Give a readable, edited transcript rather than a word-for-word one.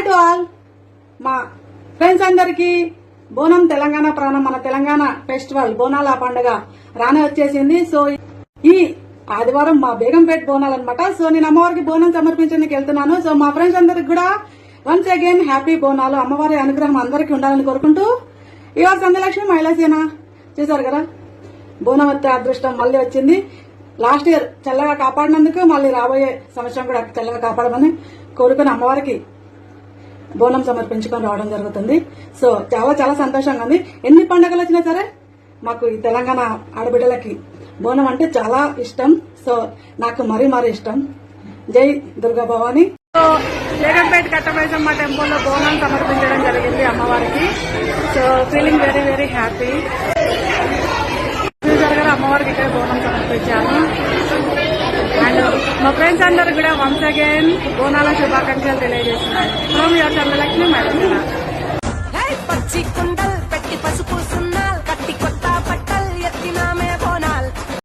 To all మా friends అందరికి బోనం తెలంగాణ ప్రాణం, మన తెలంగాణ ఫెస్టివల్ బోనాల పండుగ రానే వచ్చేసింది. సో ఈ ఆదివారం మా బేగంపేట బోనాలు అనమాట. సో నేను అమ్మవారికి బోనం సమర్పించడానికి వెళ్తున్నాను. సో మా ఫ్రెండ్స్ అందరికి కూడా వన్స్ అగైన్ హ్యాపీ బోనాలు. అమ్మవారి అనుగ్రహం అందరికీ ఉండాలని కోరుకుంటూ ఇవాళ సంధ్యలక్ష్మి మహిళాసేన చూసారు కదా, బోనం వచ్చే అదృష్టం మళ్ళీ వచ్చింది. లాస్ట్ ఇయర్ చల్లగా కాపాడినందుకు మళ్ళీ రాబోయే సంవత్సరం కూడా చల్లగా కాపాడమని కోరుకుని అమ్మవారికి బోనం సమర్పించుకొని రావడం జరుగుతుంది. సో చాలా చాలా సంతోషంగా ఉంది. ఎన్ని పండుగలు వచ్చినా సరే మాకు ఈ తెలంగాణ ఆడబిడ్డలకి బోనం అంటే చాలా ఇష్టం. సో నాకు మరీ మరీ ఇష్టం. జై దుర్గా భవాని. సో బేగంపేట కట్టమైసమ్మ టెంపుల్లో బోనం సమర్పించడం జరిగింది అమ్మవారికి. So feeling very very happy. చూసారు కదా, అమ్మవారికి ఇక్కడ బోనం సమర్పించాను. అండ్ మా ఫ్రెండ్స్ అందరూ కూడా వన్స్ అగైన్ బోనాల శుభాకాంక్షలు తెలియజేస్తున్నాను. From your Sandhyalakshmi madam. పచ్చి కుండలు పెట్టి పసుపు